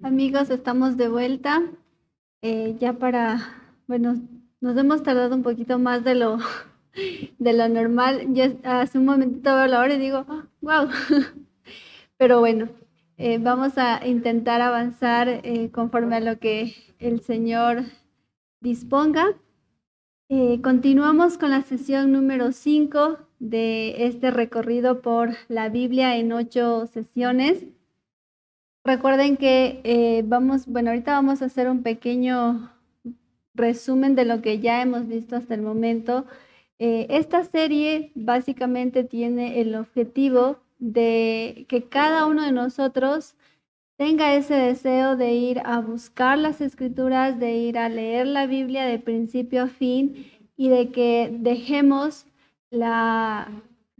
Amigos, estamos de vuelta. Ya bueno, nos hemos tardado un poquito más de lo normal. Ya hace un momentito veo la hora y digo, wow. Pero bueno, vamos a intentar avanzar conforme a lo que el Señor disponga. Continuamos con la sesión número 5 de este recorrido por la Biblia en 8 sesiones. Recuerden que ahorita vamos a hacer un pequeño resumen de lo que ya hemos visto hasta el momento. Esta serie básicamente tiene el objetivo de que cada uno de nosotros tenga ese deseo de ir a buscar las escrituras, de ir a leer la Biblia de principio a fin y de que dejemos la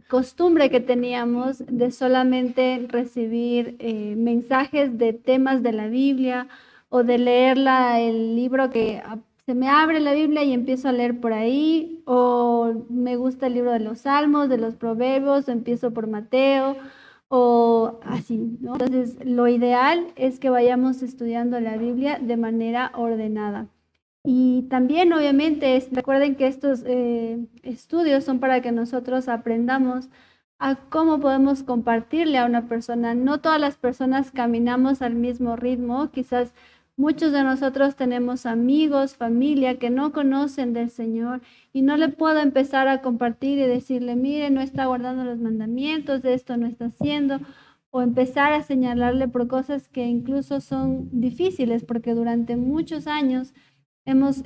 costumbre que teníamos de solamente recibir mensajes de temas de la Biblia o de leerla el libro que se me abre la Biblia y empiezo a leer por ahí, o me gusta el libro de los Salmos, de los Proverbios, empiezo por Mateo o así, ¿no? Entonces, lo ideal es que vayamos estudiando la Biblia de manera ordenada. Y también, obviamente, recuerden que estos estudios son para que nosotros aprendamos a cómo podemos compartirle a una persona. No todas las personas caminamos al mismo ritmo. Quizás muchos de nosotros tenemos amigos, familia que no conocen del Señor y no le puedo empezar a compartir y decirle, mire, no está guardando los mandamientos, de esto no está haciendo, o empezar a señalarle por cosas que incluso son difíciles porque durante muchos años hemos,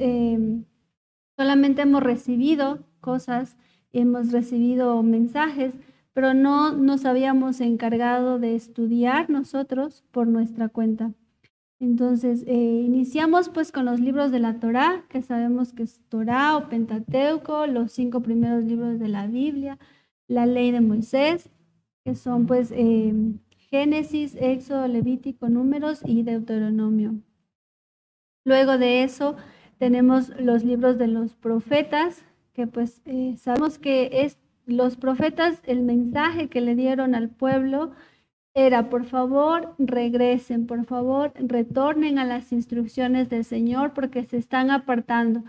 solamente hemos recibido cosas, hemos recibido mensajes, pero no nos habíamos encargado de estudiar nosotros por nuestra cuenta. Entonces, iniciamos pues con los libros de la Torá, que sabemos que es Torá o Pentateuco, los 5 primeros libros de la Biblia, la ley de Moisés, que son pues Génesis, Éxodo, Levítico, Números y Deuteronomio. Luego de eso tenemos los libros de los profetas, que pues sabemos que los profetas, el mensaje que le dieron al pueblo era, por favor, regresen, por favor, retornen a las instrucciones del Señor porque se están apartando.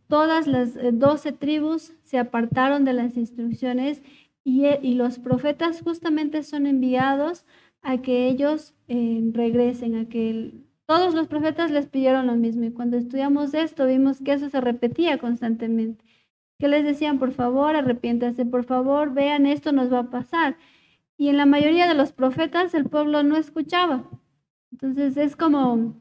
Todas las 12 tribus se apartaron de las instrucciones y los profetas justamente son enviados a que ellos regresen, a que todos los profetas les pidieron lo mismo. Y cuando estudiamos esto, vimos que eso se repetía constantemente. Que les decían, por favor, arrepiéntanse, por favor, vean, esto nos va a pasar. Y en la mayoría de los profetas el pueblo no escuchaba. Entonces es como,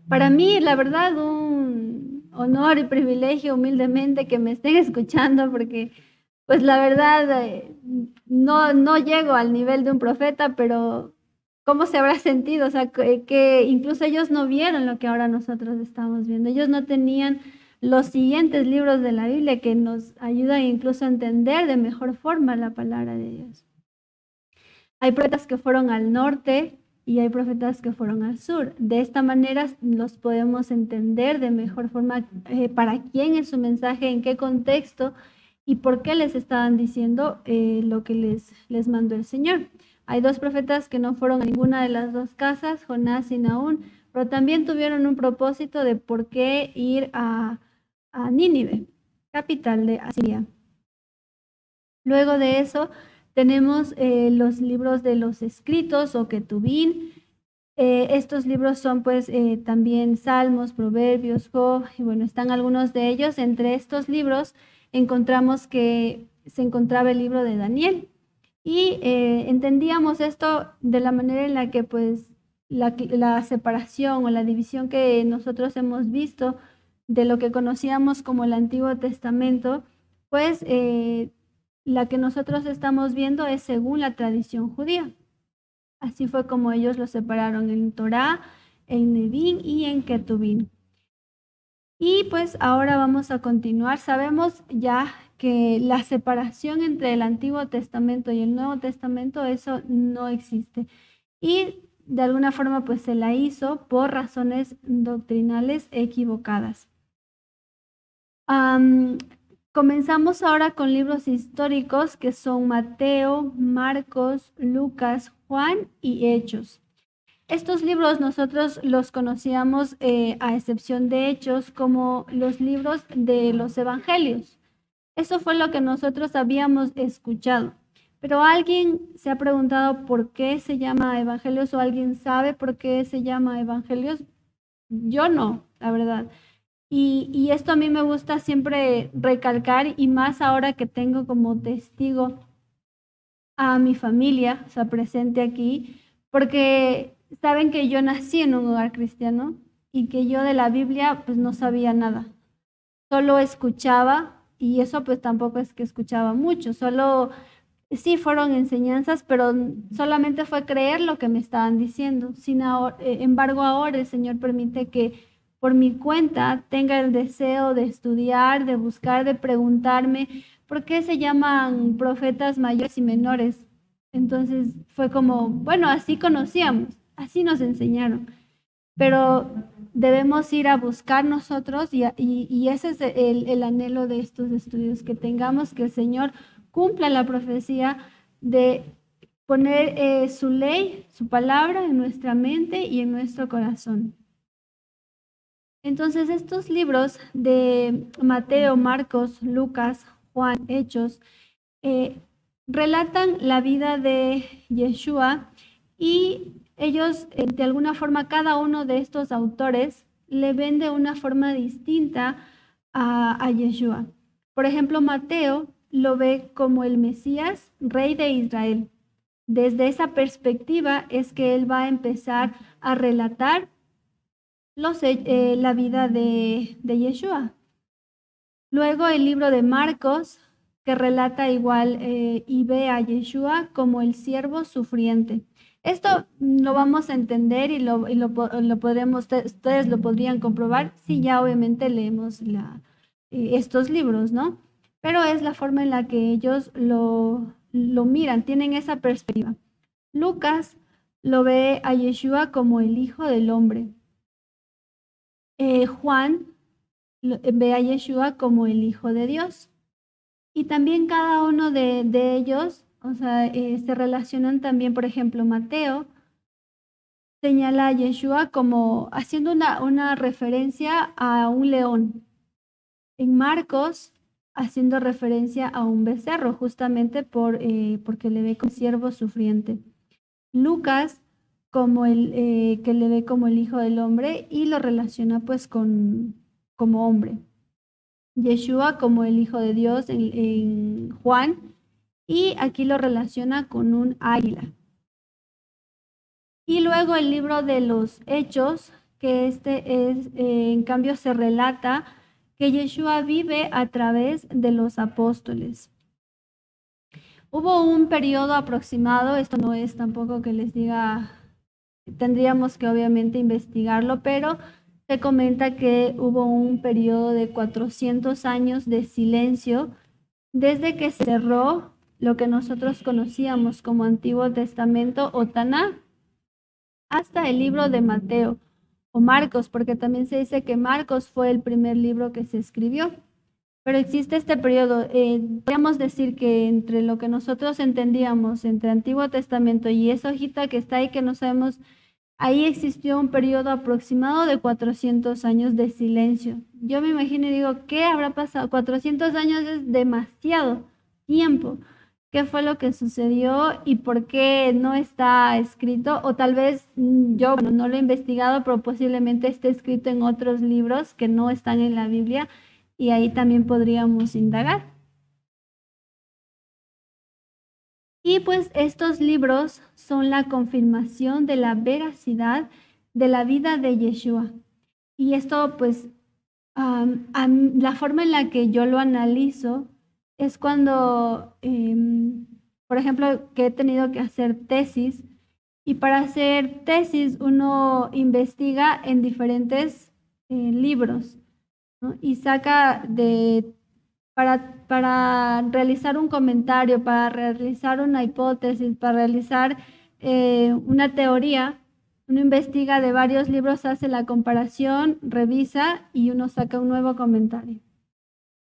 para mí, la verdad, un honor y privilegio humildemente que me estén escuchando porque, pues la verdad, no llego al nivel de un profeta, pero ¿cómo se habrá sentido? O sea, que incluso ellos no vieron lo que ahora nosotros estamos viendo. Ellos no tenían los siguientes libros de la Biblia que nos ayudan incluso a entender de mejor forma la palabra de Dios. Hay profetas que fueron al norte y hay profetas que fueron al sur. De esta manera los podemos entender de mejor forma para quién es su mensaje, en qué contexto y por qué les estaban diciendo lo que les mandó el Señor. Hay 2 profetas que no fueron a ninguna de las 2 casas, Jonás y Nahum, pero también tuvieron un propósito de por qué ir a Nínive, capital de Asiria. Luego de eso tenemos los libros de los escritos o Ketubín. Estos libros son pues también Salmos, Proverbios, Job, y bueno, están algunos de ellos. Entre estos libros encontramos que se encontraba el libro de Daniel. Y entendíamos esto de la manera en la que pues la separación o la división que nosotros hemos visto de lo que conocíamos como el Antiguo Testamento, pues la que nosotros estamos viendo es según la tradición judía. Así fue como ellos lo separaron en Torá, en Nevín y en Ketubín. Y pues ahora vamos a continuar. Sabemos ya que la separación entre el Antiguo Testamento y el Nuevo Testamento, eso no existe. Y de alguna forma pues se la hizo por razones doctrinales equivocadas. Comenzamos ahora con libros históricos que son Mateo, Marcos, Lucas, Juan y Hechos. Estos libros nosotros los conocíamos, a excepción de Hechos, como los libros de los evangelios. Eso fue lo que nosotros habíamos escuchado. Pero ¿alguien se ha preguntado por qué se llama evangelios o alguien sabe por qué se llama evangelios? Yo no, la verdad. Y esto a mí me gusta siempre recalcar y más ahora que tengo como testigo a mi familia, o sea, presente aquí, porque saben que yo nací en un hogar cristiano y que yo de la Biblia pues no sabía nada, solo escuchaba y eso pues tampoco es que escuchaba mucho, solo sí fueron enseñanzas, pero solamente fue creer lo que me estaban diciendo. Sin embargo, ahora el Señor permite que por mi cuenta tenga el deseo de estudiar, de buscar, de preguntarme por qué se llaman profetas mayores y menores. Entonces fue como, bueno, así conocíamos, así nos enseñaron, pero debemos ir a buscar nosotros y ese es el anhelo de estos estudios, que tengamos, que el Señor cumpla la profecía de poner su ley, su palabra en nuestra mente y en nuestro corazón. Entonces, estos libros de Mateo, Marcos, Lucas, Juan, Hechos, relatan la vida de Yeshua y ellos, de alguna forma, cada uno de estos autores le ven de una forma distinta a Yeshua. Por ejemplo, Mateo lo ve como el Mesías, rey de Israel. Desde esa perspectiva es que él va a empezar a relatar la vida de Yeshua. Luego el libro de Marcos, que relata igual y ve a Yeshua como el siervo sufriente. Esto lo vamos a entender y lo podremos, ustedes lo podrían comprobar si ya obviamente leemos estos libros, ¿no? Pero es la forma en la que ellos lo miran, tienen esa perspectiva. Lucas lo ve a Yeshua como el Hijo del Hombre. Juan ve a Yeshua como el Hijo de Dios. Y también cada uno de ellos, o sea, se relacionan también, por ejemplo, Mateo señala a Yeshua como haciendo una referencia a un león. En Marcos, haciendo referencia a un becerro, justamente porque le ve como siervo sufriente. Lucas, como que le ve como el Hijo del Hombre y lo relaciona pues como hombre. Yeshua como el Hijo de Dios en Juan, y aquí lo relaciona con un águila. Y luego el libro de los Hechos, que en cambio se relata que Yeshua vive a través de los apóstoles. Hubo un periodo aproximado, esto no es tampoco que les diga, tendríamos que obviamente investigarlo, pero se comenta que hubo un periodo de 400 años de silencio desde que se cerró lo que nosotros conocíamos como Antiguo Testamento o Taná hasta el libro de Mateo o Marcos, porque también se dice que Marcos fue el primer libro que se escribió. Pero existe este periodo, podríamos decir que entre lo que nosotros entendíamos entre Antiguo Testamento y esa hojita que está ahí que no sabemos, ahí existió un periodo aproximado de 400 años de silencio. Yo me imagino y digo, ¿qué habrá pasado? 400 años es demasiado tiempo. ¿Qué fue lo que sucedió y por qué no está escrito? O tal vez yo no lo he investigado, pero posiblemente esté escrito en otros libros que no están en la Biblia y ahí también podríamos indagar. Y pues estos libros son la confirmación de la veracidad de la vida de Yeshua. Y esto pues la forma en la que yo lo analizo es cuando, por ejemplo, que he tenido que hacer tesis y para hacer tesis uno investiga en diferentes libros, ¿no? Y saca para realizar un comentario, para realizar una hipótesis, para realizar una teoría, uno investiga de varios libros, hace la comparación, revisa y uno saca un nuevo comentario.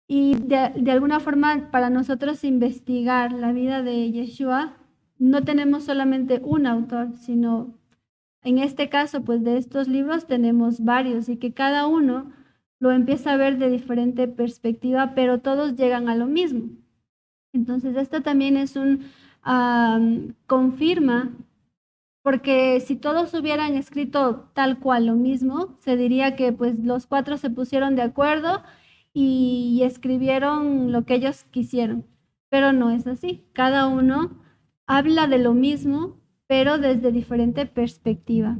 Y de alguna forma, para nosotros investigar la vida de Yeshua, no tenemos solamente un autor, sino en este caso, pues de estos libros tenemos varios y que cada uno lo empieza a ver de diferente perspectiva, pero todos llegan a lo mismo. Entonces, esto también es confirma, porque si todos hubieran escrito tal cual lo mismo, se diría que pues los 4 se pusieron de acuerdo y escribieron lo que ellos quisieron, pero no es así. Cada uno habla de lo mismo, pero desde diferente perspectiva.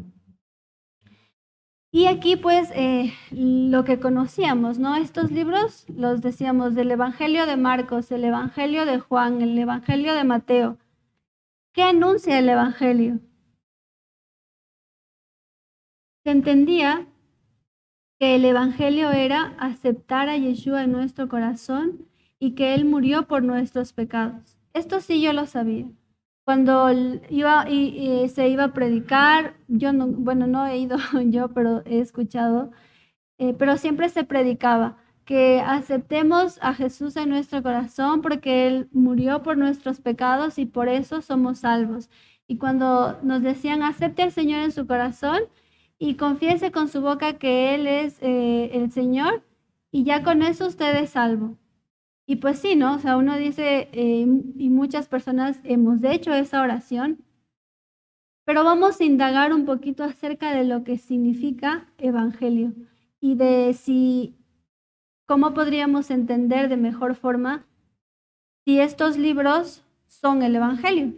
Y aquí pues lo que conocíamos, ¿no? Estos libros los decíamos del Evangelio de Marcos, el Evangelio de Juan, el Evangelio de Mateo. ¿Qué anuncia el Evangelio? Se entendía que el Evangelio era aceptar a Yeshua en nuestro corazón y que Él murió por nuestros pecados. Esto sí yo lo sabía. Cuando se iba a predicar, yo no, bueno, no he ido yo, pero he escuchado, pero siempre se predicaba que aceptemos a Jesús en nuestro corazón porque Él murió por nuestros pecados y por eso somos salvos. Y cuando nos decían acepte al Señor en su corazón y confiese con su boca que Él es el Señor, y ya con eso usted es salvo. Y pues sí, ¿no? O sea, uno dice, y muchas personas hemos hecho esa oración, pero vamos a indagar un poquito acerca de lo que significa evangelio y de cómo podríamos entender de mejor forma si estos libros son el evangelio.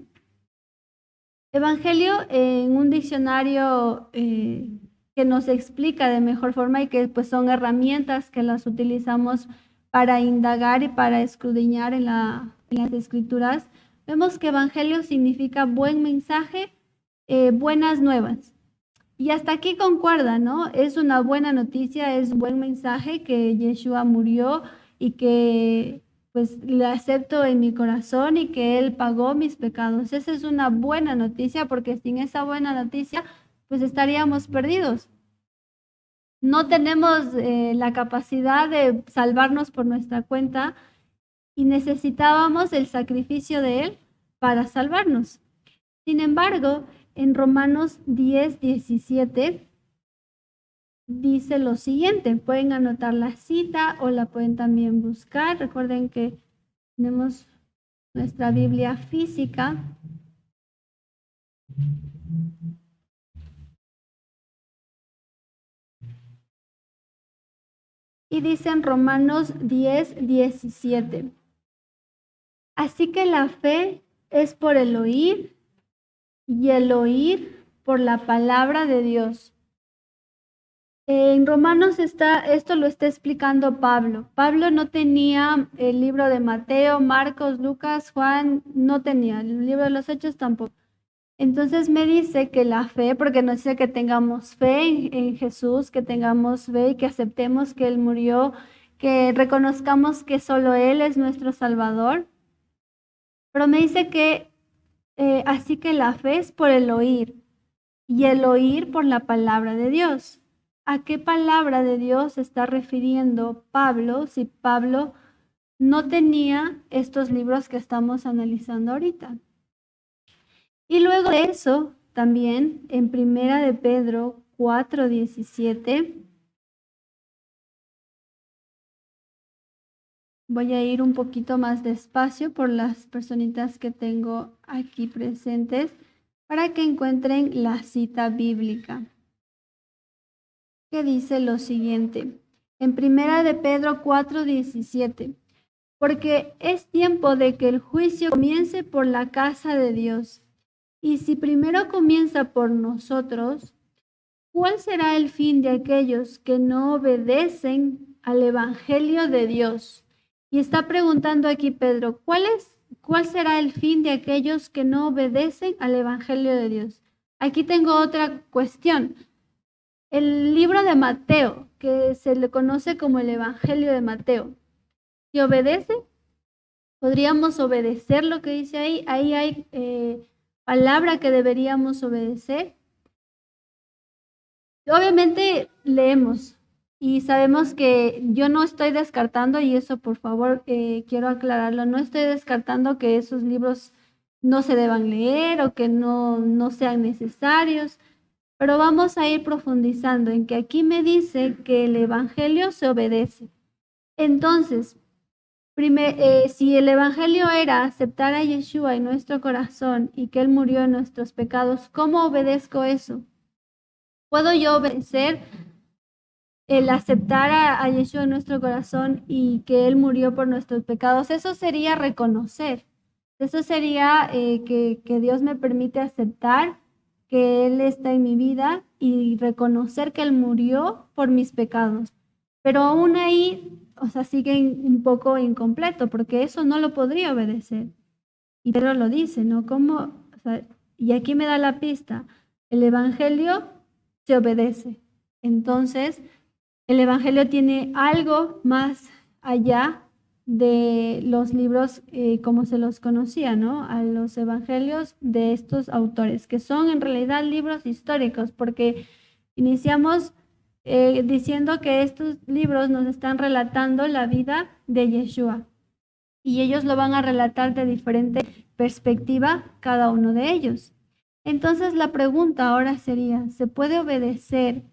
Evangelio en un diccionario que nos explica de mejor forma y que pues son herramientas que las utilizamos para indagar y para escudriñar en las escrituras, vemos que evangelio significa buen mensaje, buenas nuevas. Y hasta aquí concuerda, ¿no? Es una buena noticia, es un buen mensaje que Yeshua murió y que pues le acepto en mi corazón y que Él pagó mis pecados. Esa es una buena noticia porque sin esa buena noticia pues estaríamos perdidos. No tenemos la capacidad de salvarnos por nuestra cuenta y necesitábamos el sacrificio de Él para salvarnos. Sin embargo, en Romanos 10:17 dice lo siguiente, pueden anotar la cita o la pueden también buscar. Recuerden que tenemos nuestra Biblia física. Y dice en Romanos 10:17. Así que la fe es por el oír y el oír por la palabra de Dios. En Romanos esto lo está explicando Pablo. Pablo no tenía el libro de Mateo, Marcos, Lucas, Juan, no tenía, el libro de los Hechos tampoco. Entonces me dice que la fe, porque nos dice que tengamos fe en Jesús, que tengamos fe y que aceptemos que Él murió, que reconozcamos que solo Él es nuestro Salvador. Pero me dice que así que la fe es por el oír y el oír por la palabra de Dios. ¿A qué palabra de Dios se está refiriendo Pablo si Pablo no tenía estos libros que estamos analizando ahorita? Y luego de eso, también en Primera de Pedro 4:17, voy a ir un poquito más despacio por las personitas que tengo aquí presentes para que encuentren la cita bíblica, que dice lo siguiente, en Primera de Pedro 4:17, porque es tiempo de que el juicio comience por la casa de Dios. Y si primero comienza por nosotros, ¿cuál será el fin de aquellos que no obedecen al Evangelio de Dios? Y está preguntando aquí Pedro, ¿cuál será el fin de aquellos que no obedecen al Evangelio de Dios? Aquí tengo otra cuestión. El libro de Mateo, que se le conoce como el Evangelio de Mateo, ¿se obedece? ¿Podríamos obedecer lo que dice ahí? Ahí hay palabra que deberíamos obedecer. Obviamente leemos y sabemos que yo no estoy descartando, y eso por favor quiero aclararlo, no estoy descartando que esos libros no se deban leer o que no sean necesarios, Pero vamos a ir profundizando en que aquí me dice que el evangelio se obedece. Entonces, si el evangelio era aceptar a Yeshua en nuestro corazón y que Él murió en nuestros pecados, ¿cómo obedezco eso? ¿Puedo yo obedecer el aceptar a Yeshua en nuestro corazón y que Él murió por nuestros pecados? Eso sería reconocer. Eso sería que Dios me permite aceptar que Él está en mi vida y reconocer que Él murió por mis pecados. Pero aún ahí, o sea, sigue un poco incompleto, porque eso no lo podría obedecer. Y Pedro lo dice, ¿no? ¿Cómo? O sea, y aquí me da la pista. El Evangelio se obedece. Entonces, el Evangelio tiene algo más allá de los libros como se los conocía, ¿no? A los evangelios de estos autores, que son en realidad libros históricos, porque iniciamos diciendo que estos libros nos están relatando la vida de Yeshua y ellos lo van a relatar de diferente perspectiva cada uno de ellos. Entonces la pregunta ahora sería, ¿se puede obedecer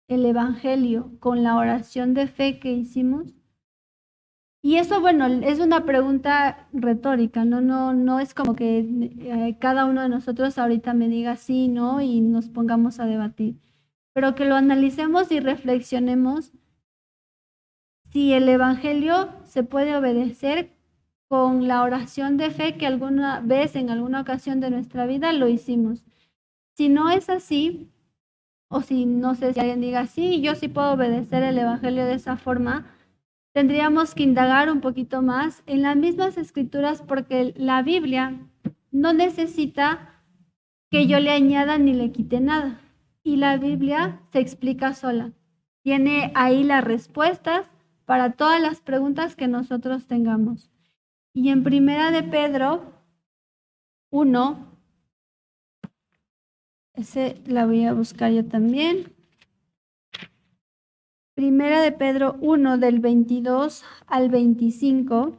el Evangelio con la oración de fe que hicimos? Y eso, bueno, es una pregunta retórica, no es como que cada uno de nosotros ahorita me diga sí, no, y nos pongamos a debatir, pero que lo analicemos y reflexionemos si el Evangelio se puede obedecer con la oración de fe que alguna vez, en alguna ocasión de nuestra vida, lo hicimos. Si no es así, o si no sé si alguien diga, sí, yo sí puedo obedecer el Evangelio de esa forma, tendríamos que indagar un poquito más en las mismas escrituras porque la Biblia no necesita que yo le añada ni le quite nada. Y la Biblia se explica sola. Tiene ahí las respuestas para todas las preguntas que nosotros tengamos. Y en Primera de Pedro 1, ese la voy a buscar yo también. Primera de Pedro 1, del 22 al 25,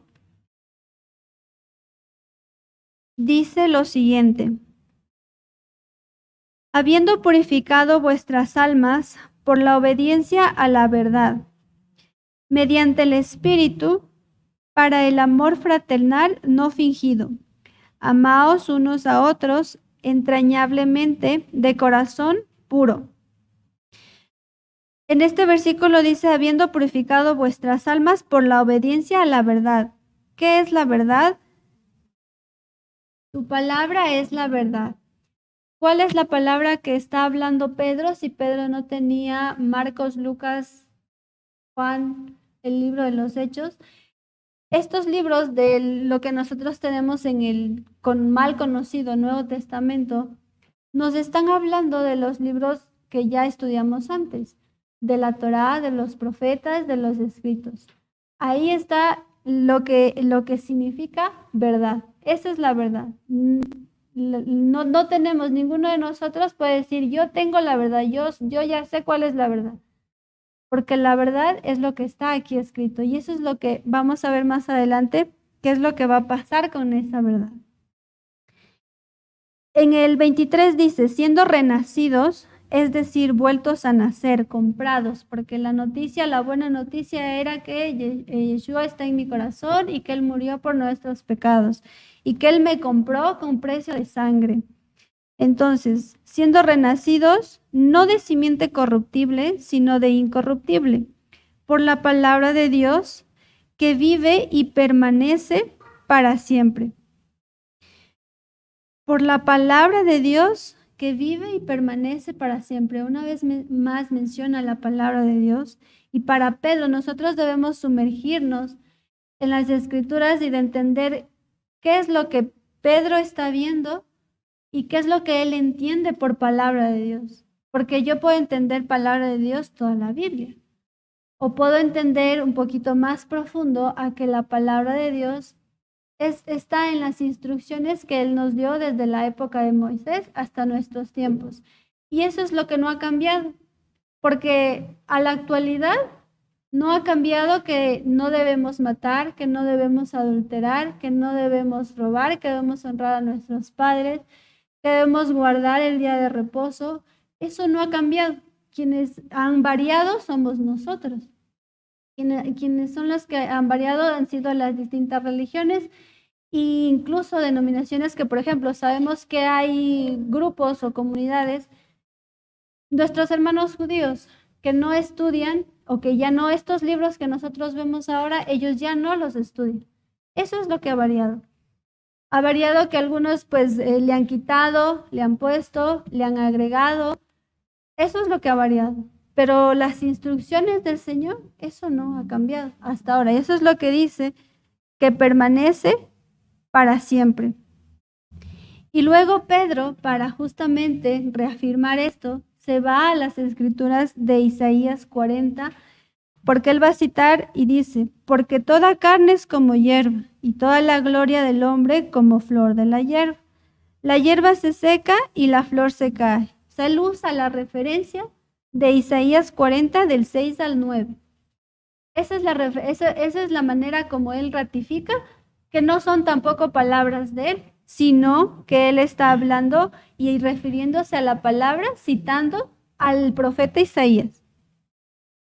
dice lo siguiente: habiendo purificado vuestras almas por la obediencia a la verdad, mediante el Espíritu, para el amor fraternal no fingido. Amaos unos a otros entrañablemente de corazón puro. En este versículo dice, habiendo purificado vuestras almas por la obediencia a la verdad. ¿Qué es la verdad? Tu palabra es la verdad. ¿Cuál es la palabra que está hablando Pedro si Pedro no tenía Marcos, Lucas, Juan, el libro de los Hechos? Estos libros de lo que nosotros tenemos en el mal conocido Nuevo Testamento nos están hablando de los libros que ya estudiamos antes, de la Torá, de los profetas, de los escritos. Ahí está lo que significa verdad. Esa es la verdad. No tenemos, ninguno de nosotros puede decir, yo tengo la verdad, yo ya sé cuál es la verdad. Porque la verdad es lo que está aquí escrito y eso es lo que vamos a ver más adelante, qué es lo que va a pasar con esa verdad. En el 23 dice, siendo renacidos, es decir, vueltos a nacer, comprados, porque la buena noticia era que Yeshua está en mi corazón y que Él murió por nuestros pecados y que Él me compró con precio de sangre. Entonces, siendo renacidos, no de simiente corruptible, sino de incorruptible, por la palabra de Dios que vive y permanece para siempre. Por la palabra de Dios que vive y permanece para siempre. Una vez más menciona la palabra de Dios. Y para Pedro, nosotros debemos sumergirnos en las escrituras y de entender qué es lo que Pedro está viendo y qué es lo que él entiende por palabra de Dios. Porque yo puedo entender palabra de Dios toda la Biblia. O puedo entender un poquito más profundo a que la palabra de Dios está en las instrucciones que Él nos dio desde la época de Moisés hasta nuestros tiempos. Y eso es lo que no ha cambiado, porque a la actualidad no ha cambiado que no debemos matar, que no debemos adulterar, que no debemos robar, que debemos honrar a nuestros padres, que debemos guardar el día de reposo, Eso no ha cambiado. Quienes han variado somos nosotros. Quienes son los que han variado han sido las distintas religiones e incluso denominaciones que, por ejemplo, sabemos que hay grupos o comunidades, nuestros hermanos judíos, que no estudian o que ya no estos libros que nosotros vemos ahora, ellos ya no los estudian. Eso es lo que ha variado. Ha variado que algunos pues le han quitado, le han puesto, le han agregado. Eso es lo que ha variado. Pero las instrucciones del Señor, eso no ha cambiado hasta ahora. Y eso es lo que dice, que permanece para siempre. Y luego Pedro, para justamente reafirmar esto, se va a las escrituras de Isaías 40, porque él va a citar y dice, porque toda carne es como hierba, y toda la gloria del hombre como flor de la hierba. La hierba se seca y la flor se cae. O sea, él usa la referencia de Isaías 40 del 6 al 9. Esa es la manera como él ratifica que no son tampoco palabras de él, sino que él está hablando y refiriéndose a la palabra, citando al profeta Isaías.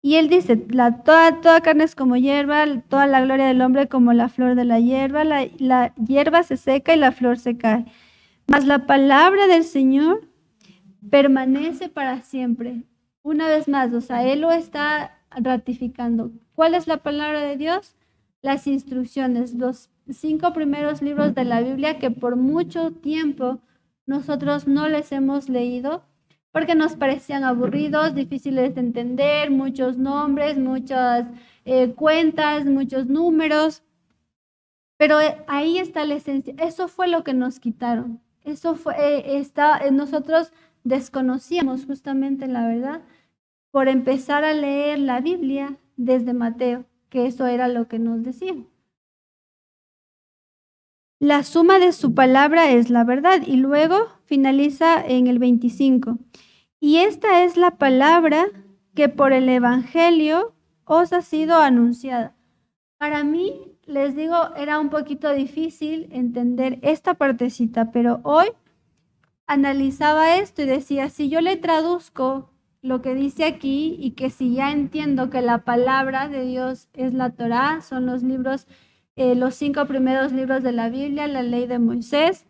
Y él dice, toda carne es como hierba, toda la gloria del hombre como la flor de la hierba, la hierba se seca y la flor se cae. Mas la palabra del Señor permanece para siempre. Una vez más, o sea, él lo está ratificando. ¿Cuál es la palabra de Dios? Las instrucciones, los 5 primeros libros de la Biblia que por mucho tiempo nosotros no les hemos leído porque nos parecían aburridos, difíciles de entender, muchos nombres, muchas cuentas, muchos números. Pero ahí está la esencia. Eso fue lo que nos quitaron. Eso fue, nosotros desconocíamos justamente la verdad por empezar a leer la Biblia desde Mateo, que eso era lo que nos decían. La suma de su palabra es la verdad. Y luego finaliza en el 25. Y esta es la palabra que por el Evangelio os ha sido anunciada. Para mí, les digo, era un poquito difícil entender esta partecita, pero hoy analizaba esto y decía, si yo le traduzco lo que dice aquí y que si ya entiendo que la palabra de Dios es la Torá, son los libros, los 5 primeros libros de la Biblia, la ley de Moisés,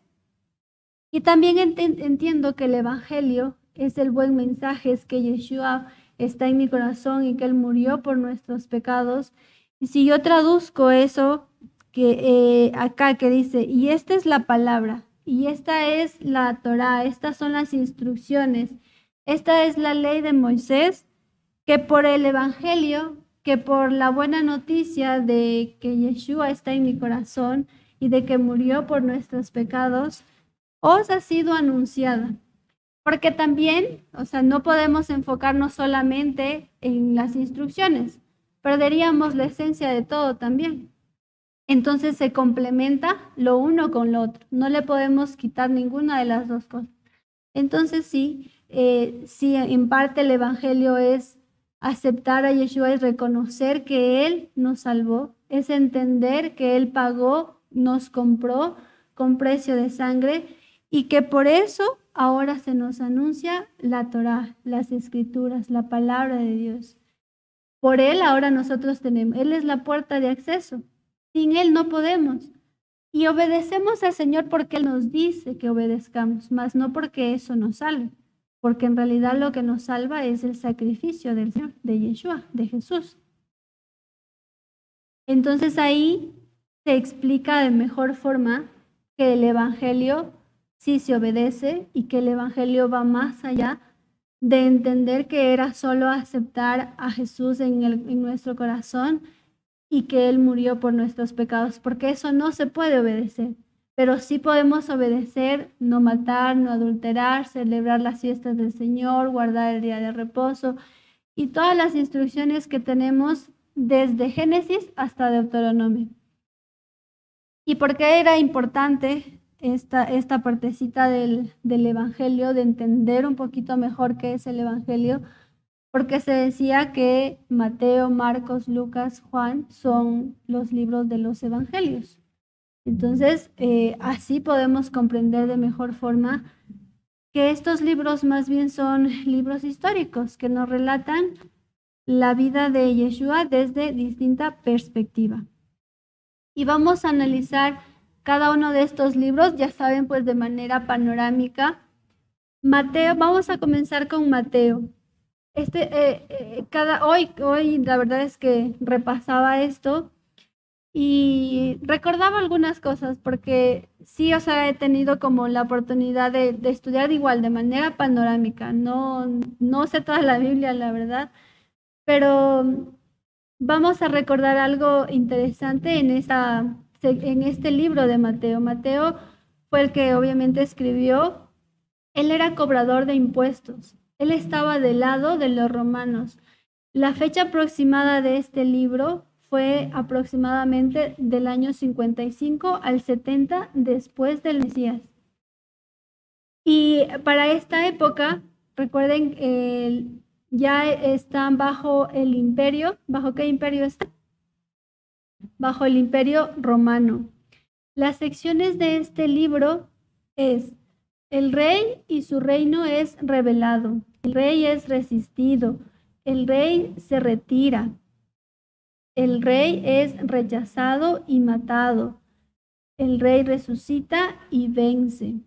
y también entiendo que el Evangelio es el buen mensaje, es que Yeshua está en mi corazón y que Él murió por nuestros pecados. Y si yo traduzco eso que acá que dice, y esta es la palabra, y esta es la Torá, estas son las instrucciones, esta es la ley de Moisés, que por el Evangelio, que por la buena noticia de que Yeshua está en mi corazón y de que murió por nuestros pecados, os ha sido anunciada. Porque también, o sea, no podemos enfocarnos solamente en las instrucciones, perderíamos la esencia de todo también. Entonces se complementa lo uno con lo otro, no le podemos quitar ninguna de las dos cosas. Entonces sí, en parte el Evangelio es aceptar a Yeshua, es reconocer que Él nos salvó, es entender que Él pagó, nos compró con precio de sangre y que por eso ahora se nos anuncia la Torá, las Escrituras, la palabra de Dios. Por Él ahora nosotros tenemos, Él es la puerta de acceso. Sin Él no podemos. Y obedecemos al Señor porque Él nos dice que obedezcamos, mas no porque eso nos salve. Porque en realidad lo que nos salva es el sacrificio del Señor, de Yeshua, de Jesús. Entonces ahí se explica de mejor forma que el Evangelio sí se obedece y que el Evangelio va más allá de entender que era solo aceptar a Jesús en nuestro corazón y que Él murió por nuestros pecados, porque eso no se puede obedecer, pero sí podemos obedecer, no matar, no adulterar, celebrar las fiestas del Señor, guardar el día de reposo y todas las instrucciones que tenemos desde Génesis hasta Deuteronomio. ¿Y por qué era importante esta partecita del Evangelio, de entender un poquito mejor qué es el Evangelio? Porque se decía que Mateo, Marcos, Lucas, Juan son los libros de los evangelios. Entonces, así podemos comprender de mejor forma que estos libros más bien son libros históricos que nos relatan la vida de Yeshua desde distinta perspectiva. Y vamos a analizar cada uno de estos libros, ya saben, pues de manera panorámica. Mateo, vamos a comenzar con Mateo. Hoy la verdad es que repasaba esto y recordaba algunas cosas porque sí, o sea, he tenido como la oportunidad de estudiar igual de manera panorámica. No sé toda la Biblia, la verdad, pero vamos a recordar algo interesante en este libro de Mateo. Mateo fue el que obviamente escribió. Él era cobrador de impuestos. Él estaba del lado de los romanos. La fecha aproximada de este libro fue aproximadamente del año 55 al 70 después del Mesías. Y para esta época, recuerden, ya están bajo el imperio. ¿Bajo qué imperio están? Bajo el imperio romano. Las secciones de este libro es: el rey y su reino es revelado, el rey es resistido, el rey se retira, el rey es rechazado y matado, el rey resucita y vence.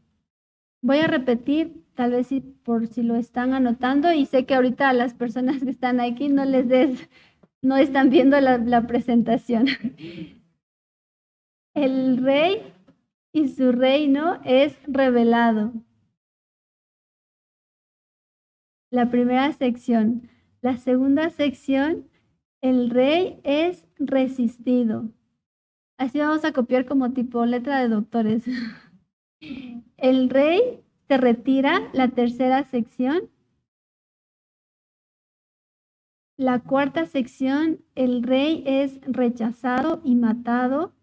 Voy a repetir, tal vez por si lo están anotando, y sé que ahorita a las personas que están aquí no están viendo la presentación. El rey y su reino es revelado. La primera sección. La segunda sección, el rey es resistido. Así vamos a copiar como tipo letra de doctores. El rey se retira, la tercera sección. La cuarta sección, el rey es rechazado y matado.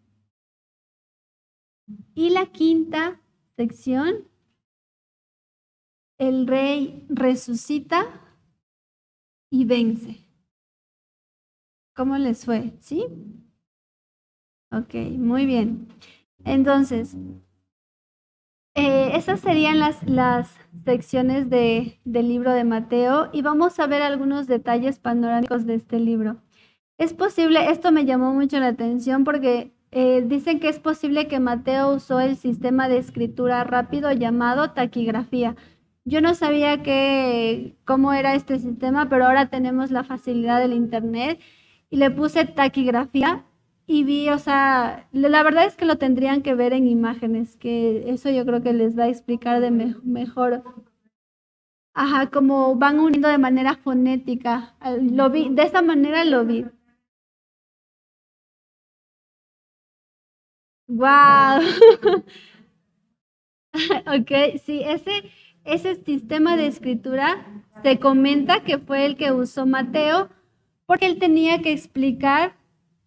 Y la quinta sección, el rey resucita y vence. ¿Cómo les fue? ¿Sí? Ok, muy bien. Entonces, esas serían las secciones del libro de Mateo y vamos a ver algunos detalles panorámicos de este libro. Es posible, esto me llamó mucho la atención porque dicen que es posible que Mateo usó el sistema de escritura rápido llamado taquigrafía. Yo no sabía cómo era este sistema, pero ahora tenemos la facilidad del internet y le puse taquigrafía y vi, o sea, la verdad es que lo tendrían que ver en imágenes, que eso yo creo que les va a explicar de mejor. Ajá, como van uniendo de manera fonética. Lo vi, de esta manera lo vi. Wow. Ok, sí, ese sistema de escritura se comenta que fue el que usó Mateo porque él tenía que explicar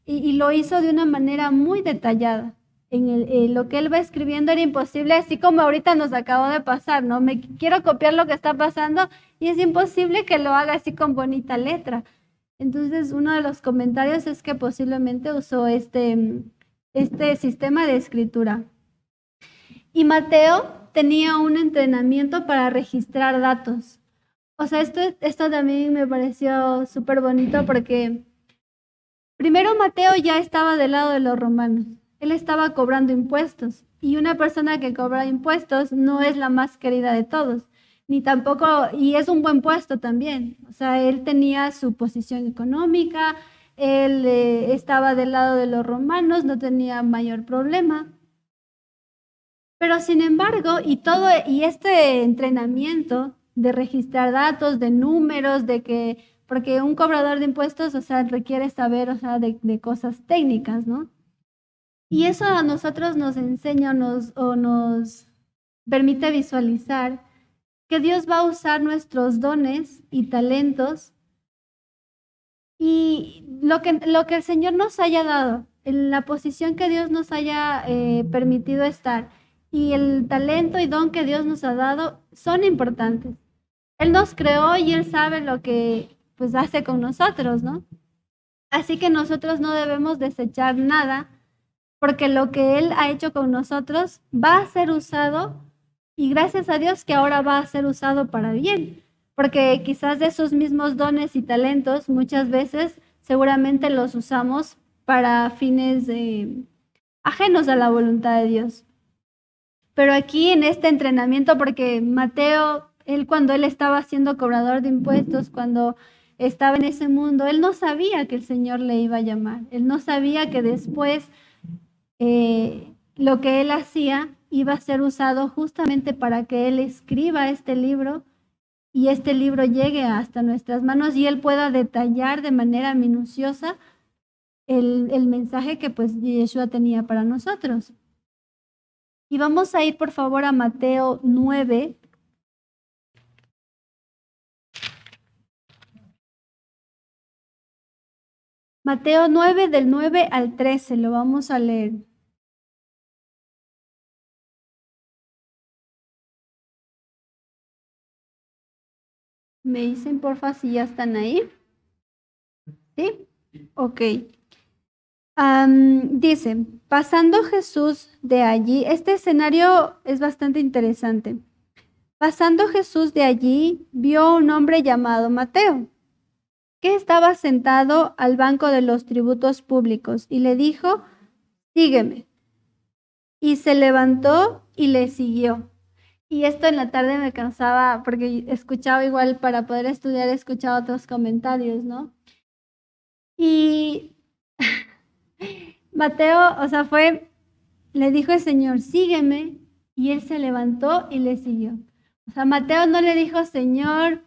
y lo hizo de una manera muy detallada. Lo que él va escribiendo era imposible, así como ahorita nos acabó de pasar, ¿no? Me quiero copiar lo que está pasando y es imposible que lo haga así con bonita letra. Entonces, uno de los comentarios es que posiblemente usó este sistema de escritura. Y Mateo tenía un entrenamiento para registrar datos. O sea, esto también me pareció súper bonito porque primero Mateo ya estaba del lado de los romanos. Él estaba cobrando impuestos y una persona que cobra impuestos no es la más querida de todos, ni tampoco, y es un buen puesto también. O sea, él tenía su posición económica, él estaba del lado de los romanos, no tenía mayor problema. Pero sin embargo, y este entrenamiento de registrar datos, de números, porque un cobrador de impuestos, o sea, requiere saber, o sea, de cosas técnicas, ¿no? Y eso a nosotros nos enseña o nos permite visualizar que Dios va a usar nuestros dones y talentos y lo que el Señor nos haya dado, en la posición que Dios nos haya permitido estar y el talento y don que Dios nos ha dado son importantes. Él nos creó y Él sabe lo que pues hace con nosotros, ¿no? Así que nosotros no debemos desechar nada porque lo que Él ha hecho con nosotros va a ser usado Y gracias a Dios que ahora va a ser usado para bien, porque quizás de esos mismos dones y talentos muchas veces seguramente los usamos para fines ajenos a la voluntad de Dios. Pero aquí en este entrenamiento, porque Mateo, cuando él estaba siendo cobrador de impuestos, cuando estaba en ese mundo, él no sabía que el Señor le iba a llamar. Él no sabía que después lo que él hacía iba a ser usado justamente para que él escriba este libro y este libro llegue hasta nuestras manos y él pueda detallar de manera minuciosa el mensaje que pues Yeshua tenía para nosotros. Y vamos a ir por favor a Mateo 9. Mateo 9 del 9 al 13, lo vamos a leer. Me dicen porfa si ya están ahí. ¿Sí? Ok. Dice, pasando Jesús de allí, este escenario es bastante interesante. Pasando Jesús de allí, vio a un hombre llamado Mateo, que estaba sentado al banco de los tributos públicos, y le dijo, sígueme. Y se levantó y le siguió. Y esto en la tarde me cansaba, porque escuchaba igual para poder estudiar, escuchaba otros comentarios, ¿no? Y Mateo, o sea, le dijo el Señor, sígueme, y él se levantó y le siguió. O sea, Mateo no le dijo, Señor,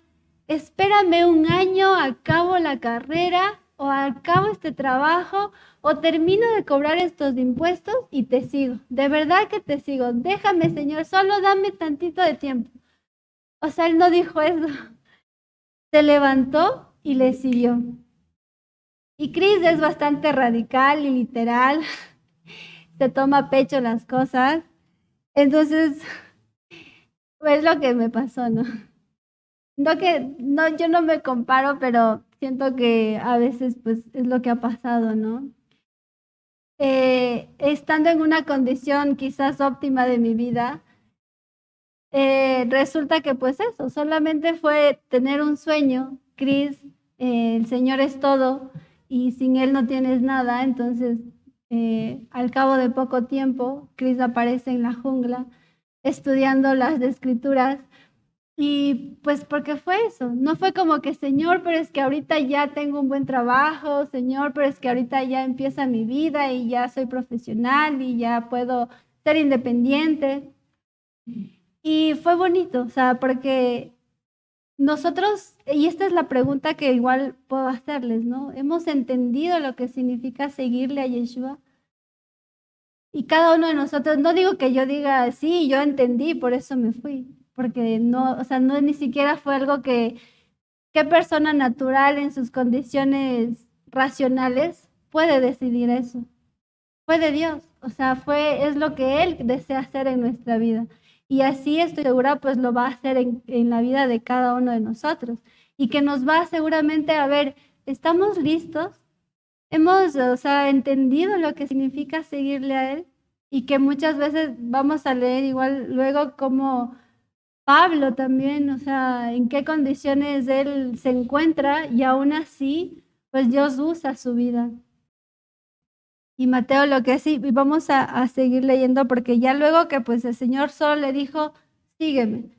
espérame un año, acabo la carrera, o acabo este trabajo, o termino de cobrar estos impuestos y te sigo. De verdad que te sigo. Déjame, Señor, solo dame tantito de tiempo. O sea, él no dijo eso. Se levantó y le siguió. Y Chris es bastante radical y literal. Se toma a pecho las cosas. Entonces, es lo que me pasó, ¿no? Yo no me comparo, pero siento que a veces pues es lo que ha pasado, ¿no? Estando en una condición quizás óptima de mi vida, resulta que pues eso, solamente fue tener un sueño, Chris, el Señor es todo y sin Él no tienes nada, entonces al cabo de poco tiempo, Chris aparece en la jungla estudiando las escrituras y pues porque fue eso, no fue como que Señor, pero es que ahorita ya tengo un buen trabajo, Señor, pero es que ahorita ya empieza mi vida y ya soy profesional y ya puedo ser independiente. Y fue bonito, o sea, porque nosotros, y esta es la pregunta que igual puedo hacerles, ¿no? ¿Hemos entendido lo que significa seguirle a Yeshua? Y cada uno de nosotros, no digo que yo diga, sí, yo entendí, por eso me fui, porque no, o sea, no ni siquiera fue algo ¿qué persona natural en sus condiciones racionales puede decidir eso? Fue de Dios, o sea, es lo que Él desea hacer en nuestra vida. Y así estoy segura, pues lo va a hacer en la vida de cada uno de nosotros. Y que nos va seguramente a ver, ¿estamos listos? Hemos, o sea, entendido lo que significa seguirle a Él y que muchas veces vamos a leer igual luego como Pablo también, o sea, en qué condiciones él se encuentra y aún así, pues Dios usa su vida. Y Mateo lo que sí, y vamos a seguir leyendo porque ya luego que pues el Señor solo le dijo, sígueme.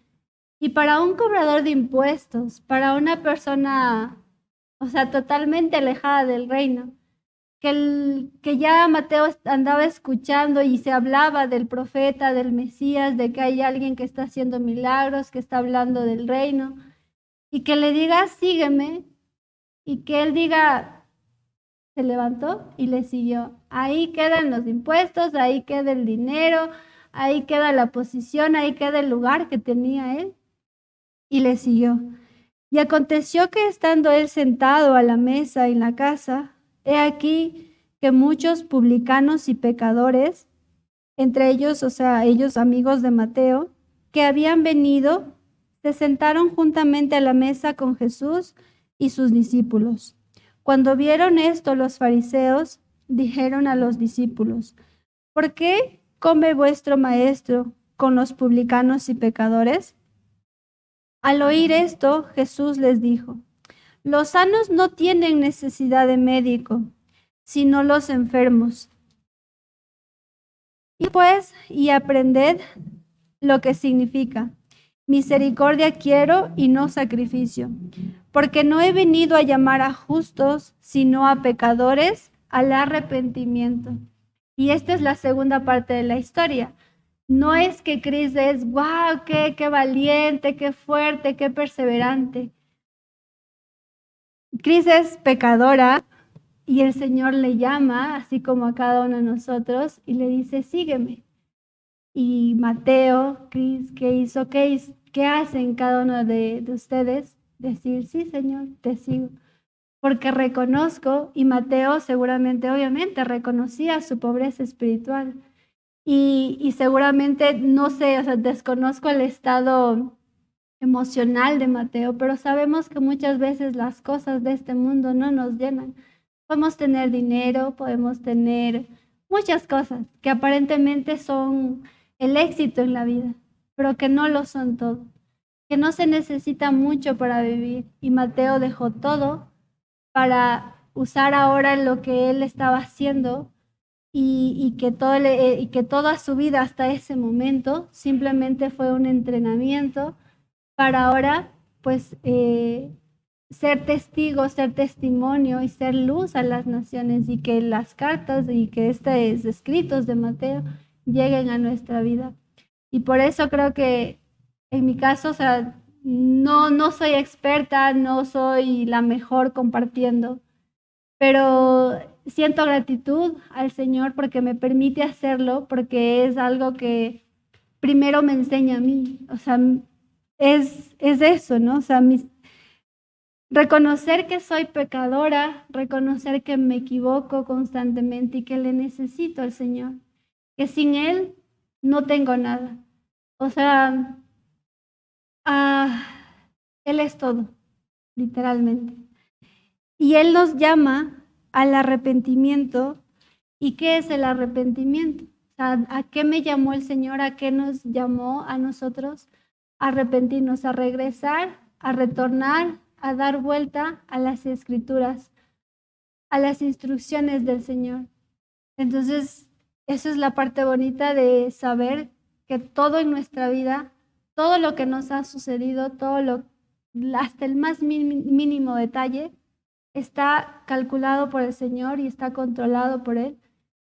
Y para un cobrador de impuestos, para una persona, o sea, totalmente alejada del reino, que ya Mateo andaba escuchando y se hablaba del profeta, del Mesías, de que hay alguien que está haciendo milagros, que está hablando del reino, y que le diga, sígueme, y que él diga, se levantó y le siguió. Ahí quedan los impuestos, ahí queda el dinero, ahí queda la posición, ahí queda el lugar que tenía él, y le siguió. Y aconteció que estando él sentado a la mesa en la casa, he aquí que muchos publicanos y pecadores, entre ellos, o sea, ellos amigos de Mateo, que habían venido, se sentaron juntamente a la mesa con Jesús y sus discípulos. Cuando vieron esto, los fariseos dijeron a los discípulos, ¿por qué come vuestro maestro con los publicanos y pecadores? Al oír esto, Jesús les dijo: los sanos no tienen necesidad de médico, sino los enfermos. Y pues, y aprended lo que significa: misericordia quiero y no sacrificio, porque no he venido a llamar a justos, sino a pecadores al arrepentimiento. Y esta es la segunda parte de la historia. No es que Cris es, wow, qué valiente, qué fuerte, qué perseverante. Cris es pecadora y el Señor le llama, así como a cada uno de nosotros, y le dice, sígueme. Y Mateo, Cris, ¿qué hizo? ¿Qué hacen cada uno de ustedes? Decir, sí, Señor, te sigo. Porque reconozco, y Mateo seguramente, obviamente, reconocía su pobreza espiritual. Y seguramente, no sé, o sea, desconozco el estado emocional de Mateo, pero sabemos que muchas veces las cosas de este mundo no nos llenan. Podemos tener dinero, podemos tener muchas cosas que aparentemente son el éxito en la vida, pero que no lo son todo, que no se necesita mucho para vivir. Y Mateo dejó todo para usar ahora lo que él estaba haciendo y que toda su vida hasta ese momento simplemente fue un entrenamiento para ahora, pues, ser testigo, ser testimonio y ser luz a las naciones, y que las cartas y que estos escritos de Mateo lleguen a nuestra vida. Y por eso creo que en mi caso, o sea, no soy experta, no soy la mejor compartiendo, pero siento gratitud al Señor porque me permite hacerlo, porque es algo que primero me enseña a mí. O sea, es eso, ¿no? O sea, reconocer que soy pecadora, reconocer que me equivoco constantemente y que le necesito al Señor, que sin Él no tengo nada. O sea, Él es todo, literalmente. Y Él nos llama al arrepentimiento. ¿Y qué es el arrepentimiento? O sea, ¿a qué me llamó el Señor? ¿A qué nos llamó a nosotros? A arrepentirnos, a regresar, a retornar, a dar vuelta a las escrituras, a las instrucciones del Señor. Entonces, esa es la parte bonita de saber que todo en nuestra vida, todo lo que nos ha sucedido, hasta el más mínimo detalle, está calculado por el Señor y está controlado por Él,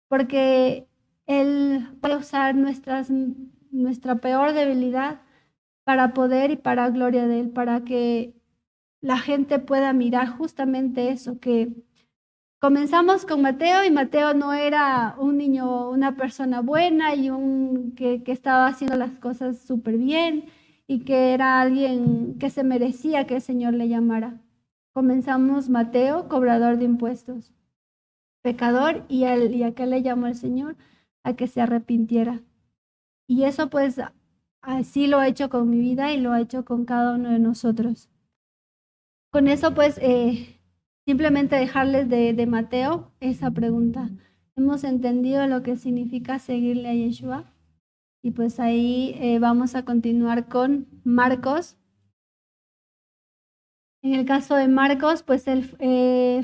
porque Él puede usar nuestra peor debilidad para poder y para gloria de Él, para que la gente pueda mirar justamente eso, que comenzamos con Mateo y Mateo no era un niño, una persona buena y que estaba haciendo las cosas súper bien y que era alguien que se merecía que el Señor le llamara. Comenzamos Mateo, cobrador de impuestos, pecador, y a qué le llamó el Señor, a que se arrepintiera. Y eso pues así lo ha hecho con mi vida y lo ha hecho con cada uno de nosotros. Con eso pues simplemente dejarles de Mateo esa pregunta. ¿Hemos entendido lo que significa seguirle a Yeshua? Y pues ahí vamos a continuar con Marcos. En el caso de Marcos, pues él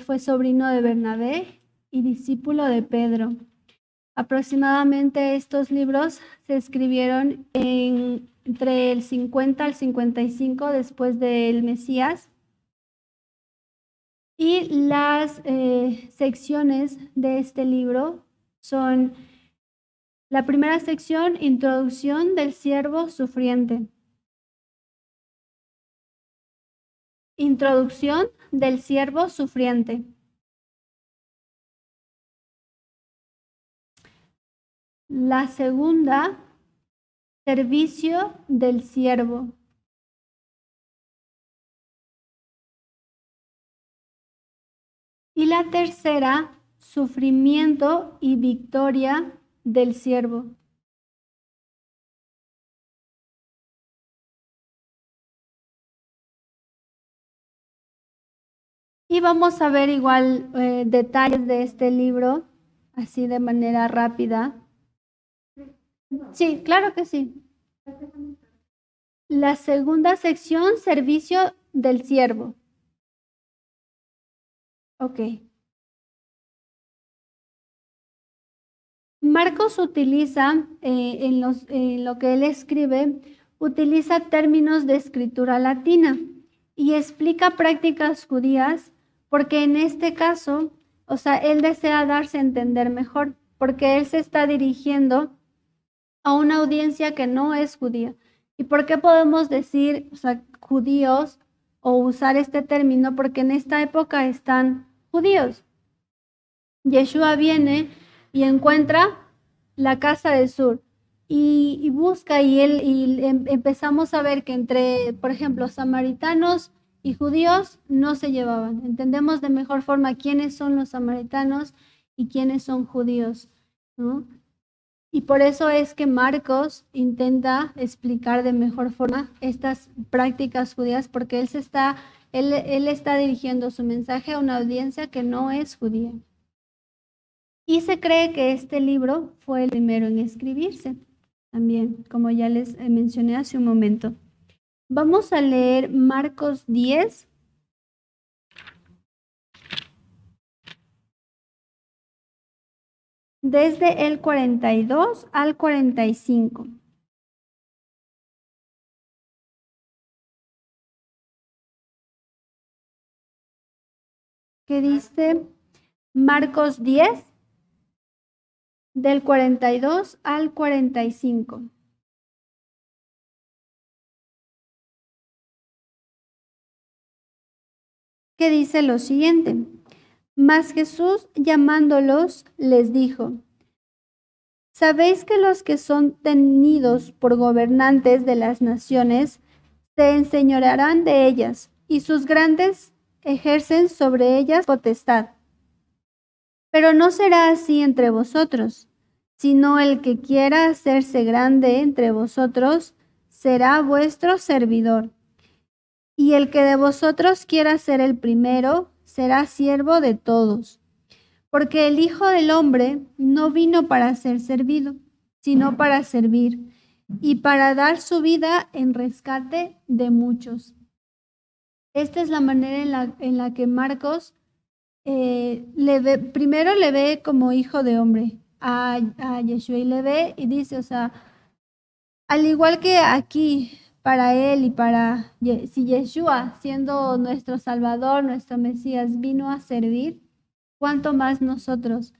fue sobrino de Bernabé y discípulo de Pedro. Aproximadamente estos libros se escribieron entre el 50 al 55 después del Mesías. Y las secciones de este libro son: la primera sección, introducción del siervo sufriente. Introducción del siervo sufriente. La segunda, servicio del siervo. Y la tercera, sufrimiento y victoria del siervo. Y vamos a ver igual detalles de este libro, así de manera rápida. Sí, claro que sí. La segunda sección, servicio del siervo. Ok. Marcos utiliza, en lo que él escribe, utiliza términos de escritura latina y explica prácticas judías porque en este caso, o sea, él desea darse a entender mejor, porque él se está dirigiendo a una audiencia que no es judía. ¿Y por qué podemos decir, o sea, judíos o usar este término? Porque en esta época están judíos. Yeshua viene y encuentra la casa del sur y busca empezamos a ver que entre, por ejemplo, samaritanos y judíos no se llevaban. Entendemos de mejor forma quiénes son los samaritanos y quiénes son judíos, ¿no? Y por eso es que Marcos intenta explicar de mejor forma estas prácticas judías, porque él está dirigiendo su mensaje a una audiencia que no es judía. Y se cree que este libro fue el primero en escribirse, también, como ya les mencioné hace un momento. Vamos a leer Marcos 10. Desde el 42 al 45. ¿Qué dice Marcos 10? Del 42 al 45. Que dice lo siguiente: Mas Jesús, llamándolos, les dijo: ¿Sabéis que los que son tenidos por gobernantes de las naciones se enseñorearán de ellas, y sus grandes ejercen sobre ellas potestad? Pero no será así entre vosotros, sino el que quiera hacerse grande entre vosotros será vuestro servidor. Y el que de vosotros quiera ser el primero será siervo de todos. Porque el Hijo del Hombre no vino para ser servido, sino para servir y para dar su vida en rescate de muchos. Esta es la manera en la que Marcos primero le ve como hijo de hombre a Yeshua, y le ve y dice, o sea, al igual que aquí para él y si Yeshua, siendo nuestro Salvador, nuestro Mesías, vino a servir, ¿cuánto más nosotros?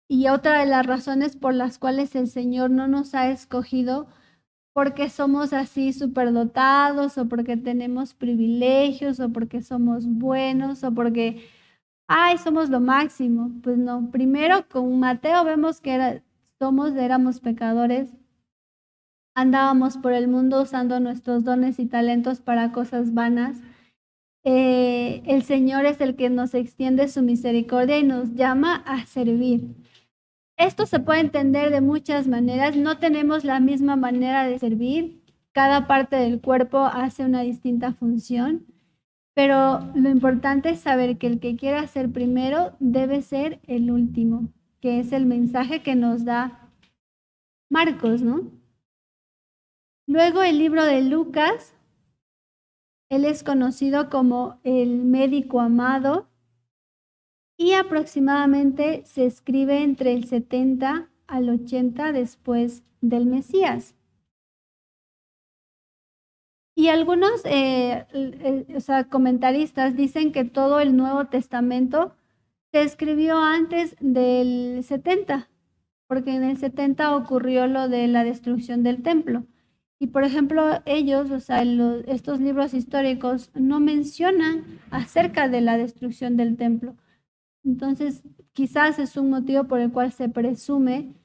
Y otra de las razones por las cuales el Señor no nos ha escogido, porque somos así superdotados, o porque tenemos privilegios, o porque somos buenos, o porque, ay, somos lo máximo. Pues no, primero con Mateo vemos que éramos pecadores, andábamos por el mundo usando nuestros dones y talentos para cosas vanas. El Señor es el que nos extiende su misericordia y nos llama a servir. Esto se puede entender de muchas maneras. No tenemos la misma manera de servir. Cada parte del cuerpo hace una distinta función. Pero lo importante es saber que el que quiera ser primero debe ser el último, que es el mensaje que nos da Marcos, ¿no? Luego el libro de Lucas, él es conocido como el médico amado, y aproximadamente se escribe entre el 70 al 80 después del Mesías. Y algunos comentaristas dicen que todo el Nuevo Testamento se escribió antes del 70, porque en el 70 ocurrió lo de la destrucción del templo. Y por ejemplo, ellos, estos libros históricos no mencionan acerca de la destrucción del templo. Entonces, quizás es un motivo por el cual se presume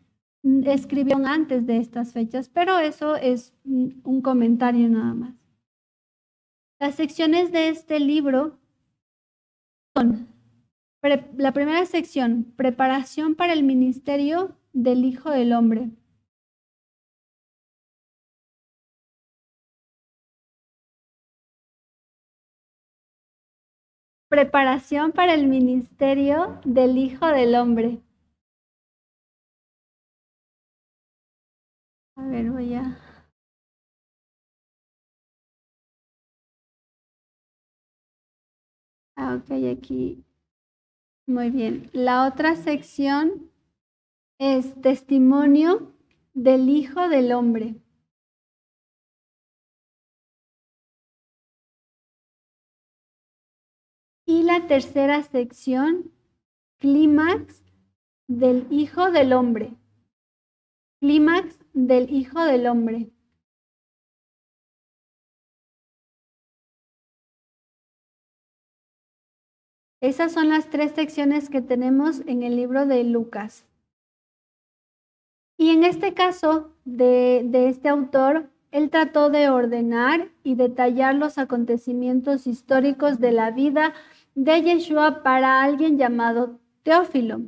escribieron antes de estas fechas, pero eso es un comentario nada más. Las secciones de este libro son: la primera sección, preparación para el ministerio del Hijo del Hombre. Preparación para el ministerio del Hijo del Hombre. A ver, voy a Ok, aquí. Muy bien. La otra sección es testimonio del Hijo del Hombre. Y la tercera sección, clímax del Hijo del Hombre. Clímax del Hijo del Hombre. Esas son las tres secciones que tenemos en el libro de Lucas. Y en este caso de este autor, él trató de ordenar y detallar los acontecimientos históricos de la vida de Yeshua para alguien llamado Teófilo.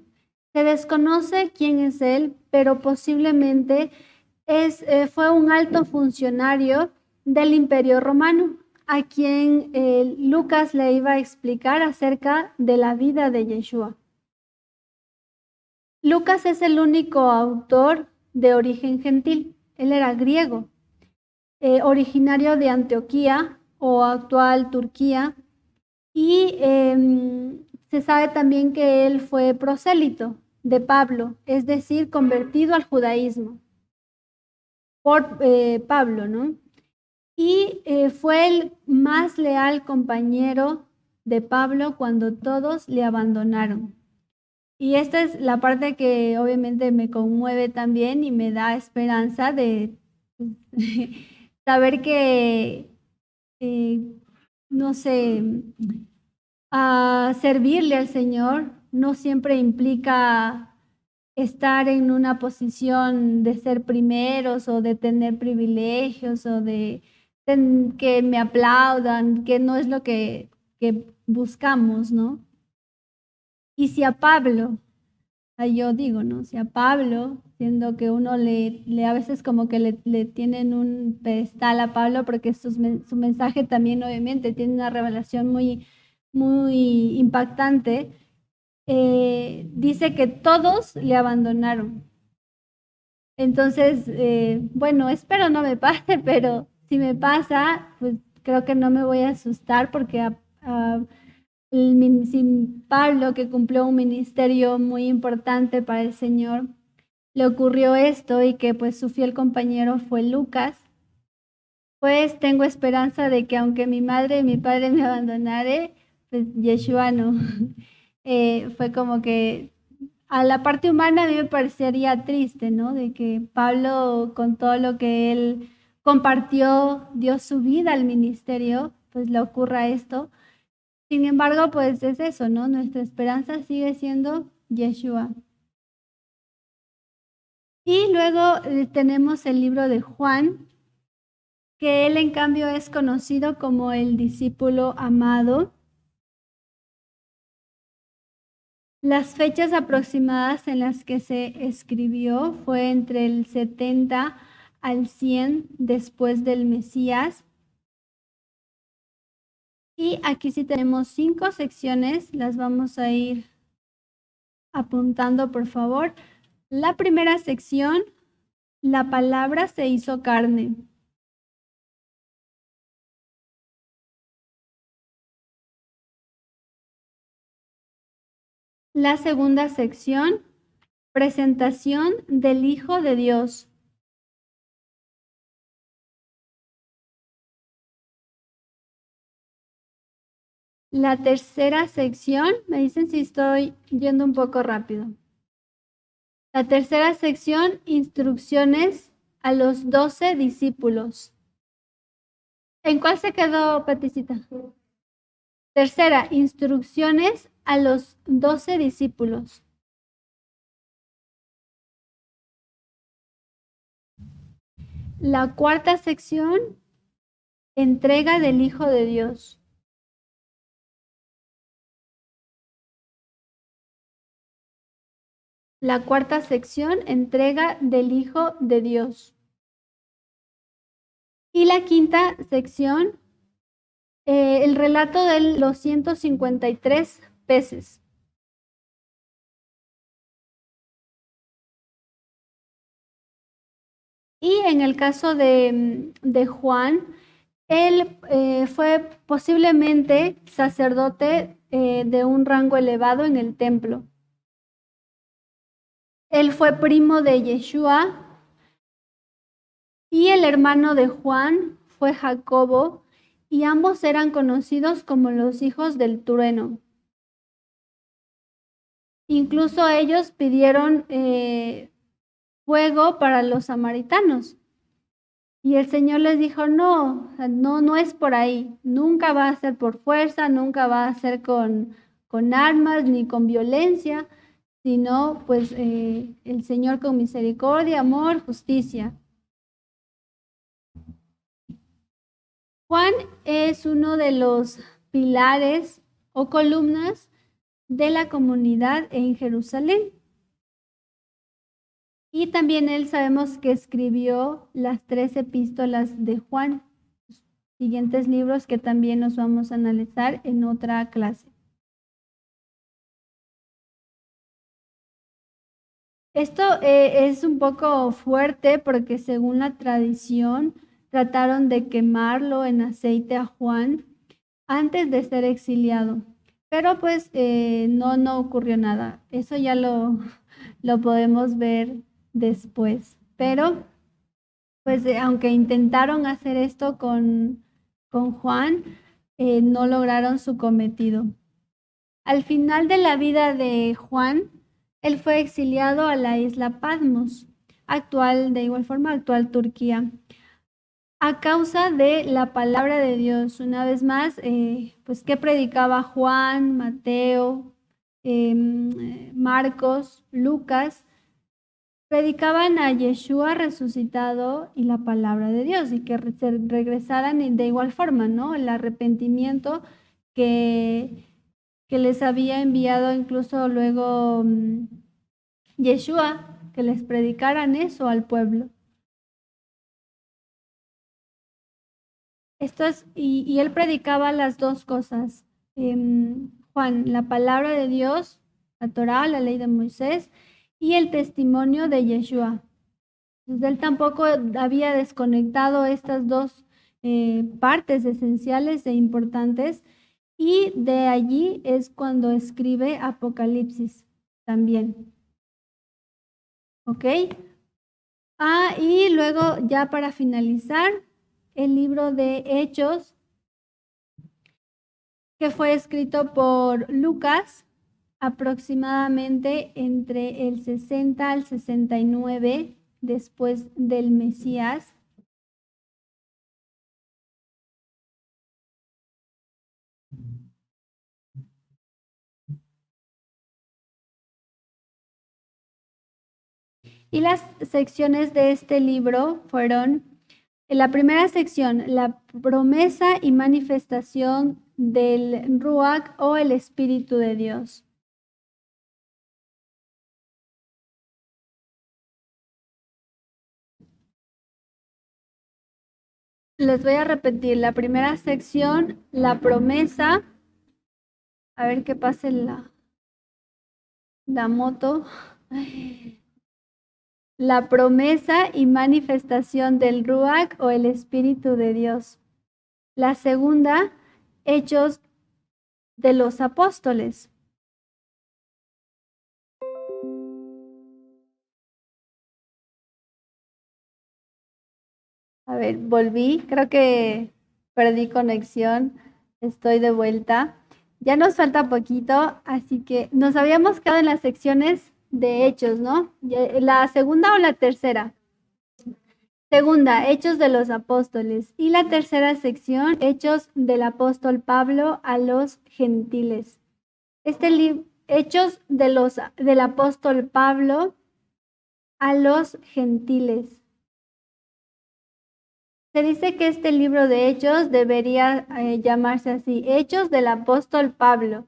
Se desconoce quién es él, pero posiblemente fue un alto funcionario del Imperio Romano, a quien Lucas le iba a explicar acerca de la vida de Yeshua. Lucas es el único autor de origen gentil. Él era griego, originario de Antioquía o actual Turquía, y se sabe también que él fue prosélito de Pablo, es decir, convertido al judaísmo por Pablo, ¿no? Y fue el más leal compañero de Pablo cuando todos le abandonaron. Y esta es la parte que obviamente me conmueve también y me da esperanza de saber que, no sé, servirle al Señor no siempre implica estar en una posición de ser primeros o de tener privilegios o de que me aplaudan, que no es lo que buscamos, ¿no? Y si a Pablo, yo digo, ¿no? Si a Pablo, siendo que uno le a veces como que le tienen un pedestal a Pablo porque su mensaje también obviamente tiene una revelación muy, muy impactante, dice que todos le abandonaron. Entonces, bueno, espero no me pase, pero si me pasa, pues creo que no me voy a asustar porque sin Pablo, que cumplió un ministerio muy importante para el Señor, le ocurrió esto y que pues su fiel compañero fue Lucas, pues tengo esperanza de que aunque mi madre y mi padre me abandonare, pues Yeshua no. Fue como que a la parte humana a mí me parecería triste, ¿no? De que Pablo, con todo lo que él compartió, dio su vida al ministerio, pues le ocurra esto. Sin embargo, pues es eso, ¿no? Nuestra esperanza sigue siendo Yeshua. Y luego tenemos el libro de Juan, que él en cambio es conocido como el discípulo amado. Las fechas aproximadas en las que se escribió fue entre el 70 al 100 después del Mesías. Y aquí sí tenemos 5 secciones, las vamos a ir apuntando, por favor. La primera sección, la palabra se hizo carne. La segunda sección, presentación del Hijo de Dios. La tercera sección, me dicen si estoy yendo un poco rápido. La tercera sección, instrucciones a los 12 discípulos. ¿En cuál se quedó, Paticita? Tercera, instrucciones a los 12 discípulos. La cuarta sección, entrega del Hijo de Dios. La cuarta sección, entrega del Hijo de Dios. Y la quinta sección, el relato de los 153 peces. Y en el caso de Juan, él fue posiblemente sacerdote de un rango elevado en el templo. Él fue primo de Yeshua y el hermano de Juan fue Jacobo, y ambos eran conocidos como los hijos del trueno. Incluso ellos pidieron fuego para los samaritanos. Y el Señor les dijo, no es por ahí. Nunca va a ser por fuerza, nunca va a ser con armas ni con violencia, sino pues el Señor con misericordia, amor, justicia. Juan es uno de los pilares o columnas de la comunidad en Jerusalén. Y también él sabemos que escribió las 3 epístolas de Juan, siguientes libros que también nos vamos a analizar en otra clase. Esto es un poco fuerte porque según la tradición trataron de quemarlo en aceite a Juan antes de ser exiliado, pero pues no ocurrió nada. Eso ya lo podemos ver después, pero pues aunque intentaron hacer esto con Juan, no lograron su cometido. Al final de la vida de Juan, él fue exiliado a la isla Patmos, de igual forma actual Turquía, a causa de la palabra de Dios. Una vez más, pues que predicaba Juan, Mateo, Marcos, Lucas, predicaban a Yeshua resucitado y la palabra de Dios, y que regresaran de igual forma, ¿no? El arrepentimiento que les había enviado incluso luego Yeshua, que les predicaran eso al pueblo. Y él predicaba las dos cosas. Juan, la palabra de Dios, la Torá, la ley de Moisés, y el testimonio de Yeshua. Entonces, él tampoco había desconectado estas dos partes esenciales e importantes, y de allí es cuando escribe Apocalipsis también. ¿Ok? Y luego ya para finalizar, el libro de Hechos, que fue escrito por Lucas aproximadamente entre el 60 al 69 después del Mesías. Y las secciones de este libro fueron, en la primera sección, la promesa y manifestación del Ruach o el Espíritu de Dios. Les voy a repetir, la primera sección, la promesa, a ver qué pase la moto. La promesa y manifestación del Ruach o el Espíritu de Dios. La segunda, Hechos de los Apóstoles. A ver, volví, creo que perdí conexión, estoy de vuelta. Ya nos falta poquito, así que nos habíamos quedado en las secciones de Hechos, ¿no? ¿La segunda o la tercera? Segunda, Hechos de los Apóstoles. Y la tercera sección, Hechos del Apóstol Pablo a los gentiles. Hechos del Apóstol Pablo a los gentiles. Se dice que este libro de Hechos debería llamarse así, Hechos del Apóstol Pablo,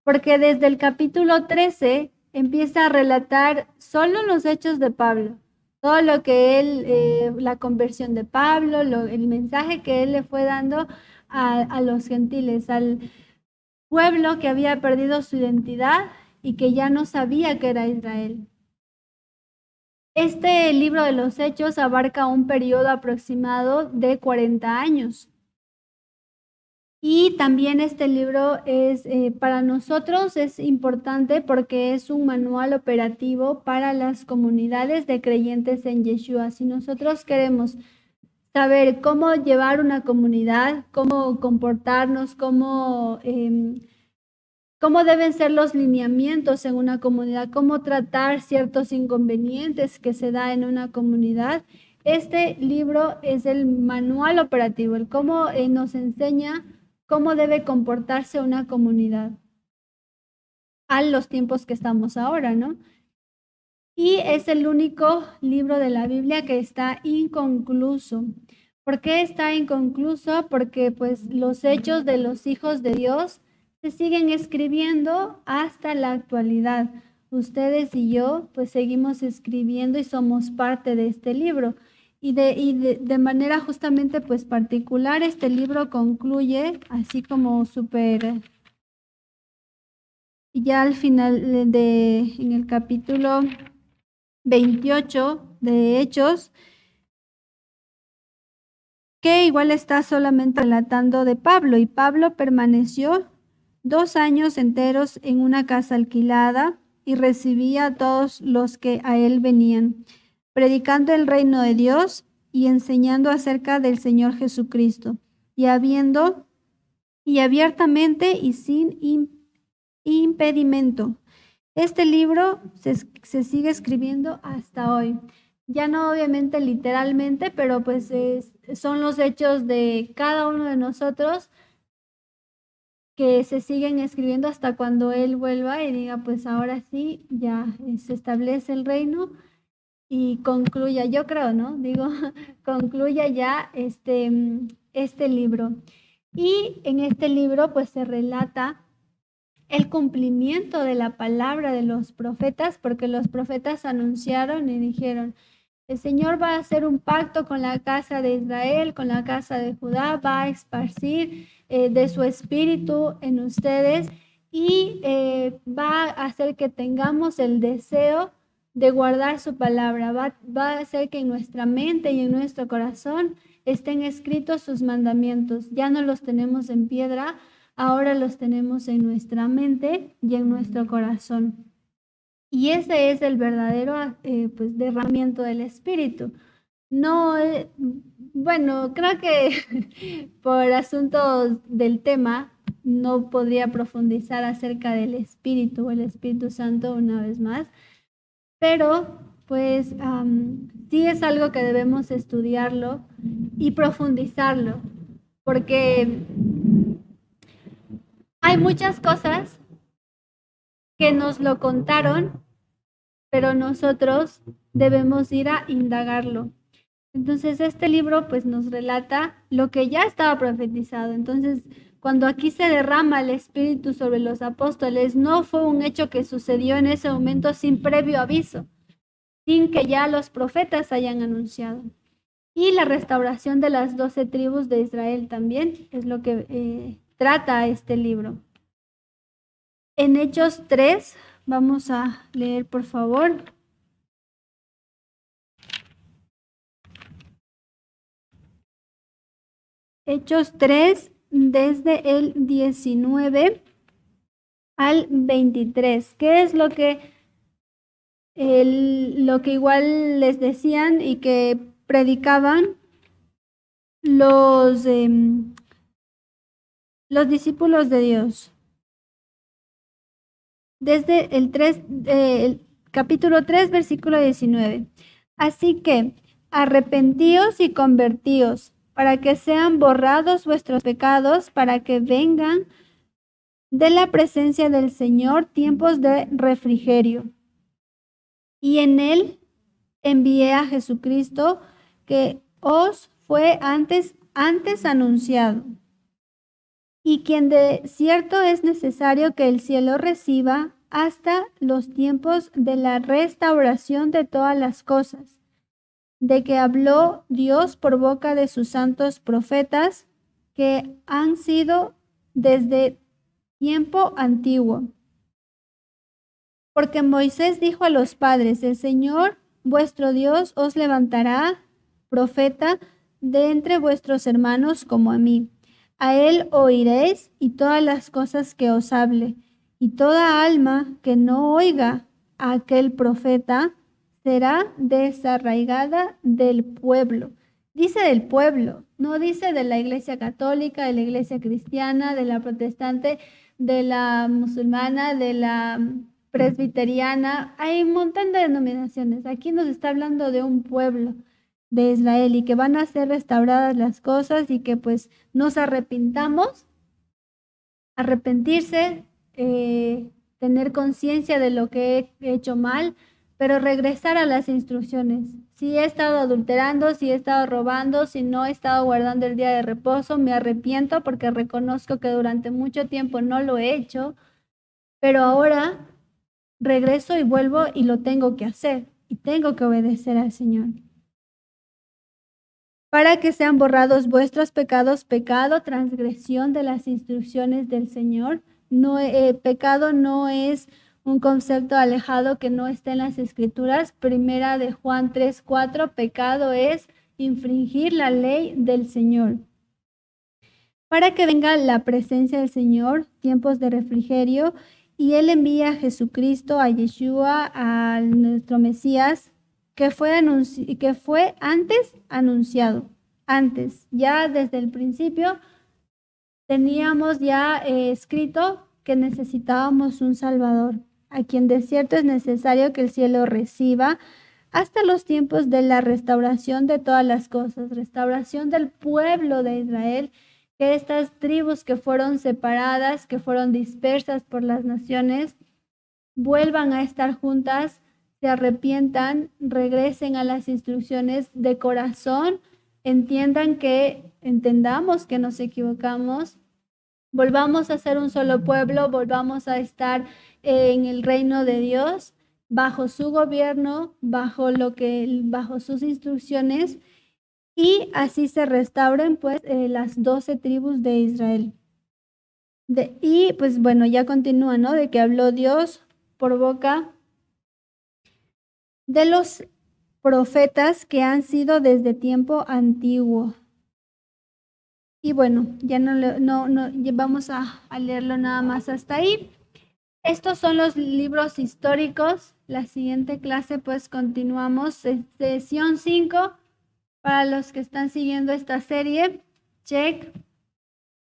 porque desde el capítulo 13 empieza a relatar solo los hechos de Pablo, todo lo que él, la conversión de Pablo, el mensaje que él le fue dando a los gentiles, al pueblo que había perdido su identidad y que ya no sabía que era Israel. Este libro de los Hechos abarca un periodo aproximado de 40 años. Y también este libro es para nosotros es importante porque es un manual operativo para las comunidades de creyentes en Yeshua. Si nosotros queremos saber cómo llevar una comunidad, cómo comportarnos, cómo deben ser los lineamientos en una comunidad, cómo tratar ciertos inconvenientes que se da en una comunidad. Este libro es el manual operativo, el cómo nos enseña cómo debe comportarse una comunidad a los tiempos que estamos ahora, ¿no? Y es el único libro de la Biblia que está inconcluso. ¿Por qué está inconcluso? Porque pues los hechos de los hijos de Dios se siguen escribiendo hasta la actualidad. Ustedes y yo pues seguimos escribiendo y somos parte de este libro. Y de manera justamente pues particular, este libro concluye así como súper, ya al final en el capítulo 28 de Hechos, que igual está solamente relatando de Pablo, y Pablo permaneció 2 años enteros en una casa alquilada y recibía a todos los que a él venían, predicando el reino de Dios y enseñando acerca del Señor Jesucristo, y abiertamente y sin impedimento. Este libro se sigue escribiendo hasta hoy. Ya no obviamente literalmente, pero pues son los hechos de cada uno de nosotros que se siguen escribiendo hasta cuando Él vuelva y diga, pues ahora sí, ya se establece el reino y concluya, yo creo, ¿no? Digo, concluya ya este libro. Y en este libro pues se relata el cumplimiento de la palabra de los profetas, porque los profetas anunciaron y dijeron, el Señor va a hacer un pacto con la casa de Israel, con la casa de Judá, va a esparcir de su espíritu en ustedes y va a hacer que tengamos el deseo de guardar su palabra, va a hacer que en nuestra mente y en nuestro corazón estén escritos sus mandamientos. Ya no los tenemos en piedra, ahora los tenemos en nuestra mente y en nuestro corazón. Y ese es el verdadero pues, derramamiento del Espíritu. No, bueno, creo que por asuntos del tema no podría profundizar acerca del Espíritu o el Espíritu Santo una vez más, pero pues sí es algo que debemos estudiarlo y profundizarlo, porque hay muchas cosas que nos lo contaron, pero nosotros debemos ir a indagarlo. Entonces, este libro pues nos relata lo que ya estaba profetizado. Entonces, cuando aquí se derrama el Espíritu sobre los apóstoles, no fue un hecho que sucedió en ese momento sin previo aviso, sin que ya los profetas hayan anunciado. Y la restauración de las 12 tribus de Israel también es lo que trata este libro. En Hechos 3, vamos a leer por favor. Hechos 3, desde el 19 al 23. ¿Qué es lo que igual les decían y que predicaban los discípulos de Dios? Desde el capítulo 3, versículo 19. Así que arrepentíos y convertíos, para que sean borrados vuestros pecados, para que vengan de la presencia del Señor tiempos de refrigerio. Y en él envié a Jesucristo, que os fue antes anunciado, y quien de cierto es necesario que el cielo reciba hasta los tiempos de la restauración de todas las cosas, de que habló Dios por boca de sus santos profetas, que han sido desde tiempo antiguo. Porque Moisés dijo a los padres, el Señor vuestro Dios os levantará profeta de entre vuestros hermanos como a mí. A él oiréis y todas las cosas que os hable, y toda alma que no oiga a aquel profeta será desarraigada del pueblo. Dice del pueblo, no dice de la iglesia católica, de la iglesia cristiana, de la protestante, de la musulmana, de la presbiteriana. Hay un montón de denominaciones. Aquí nos está hablando de un pueblo de Israel y que van a ser restauradas las cosas y que pues nos arrepintamos. Arrepentirse, tener conciencia de lo que he hecho mal, pero regresar a las instrucciones. Si he estado adulterando, si he estado robando, si no he estado guardando el día de reposo, me arrepiento porque reconozco que durante mucho tiempo no lo he hecho, pero ahora regreso y vuelvo y lo tengo que hacer y tengo que obedecer al Señor. Para que sean borrados vuestros pecados, pecado, transgresión de las instrucciones del Señor. No, pecado no es un concepto alejado que no está en las Escrituras. Primera de Juan 3:4, pecado es infringir la ley del Señor. Para que venga la presencia del Señor, tiempos de refrigerio, y Él envía a Jesucristo, a Yeshua, a nuestro Mesías, que fue antes anunciado. Antes, ya desde el principio, teníamos ya escrito que necesitábamos un Salvador, a quien de cierto es necesario que el cielo reciba hasta los tiempos de la restauración de todas las cosas, restauración del pueblo de Israel, que estas tribus que fueron separadas, que fueron dispersas por las naciones, vuelvan a estar juntas, se arrepientan, regresen a las instrucciones de corazón, entendamos que nos equivocamos, volvamos a ser un solo pueblo, volvamos a estar en el reino de Dios, bajo su gobierno, bajo sus instrucciones, y así se restauren pues las 12 tribus de Israel. Y pues bueno, ya continúa, ¿no? De que habló Dios por boca de los profetas que han sido desde tiempo antiguo. Y bueno, ya no vamos a leerlo nada más hasta ahí. Estos son los libros históricos. La siguiente clase pues continuamos, sesión 5, para los que están siguiendo esta serie. Check.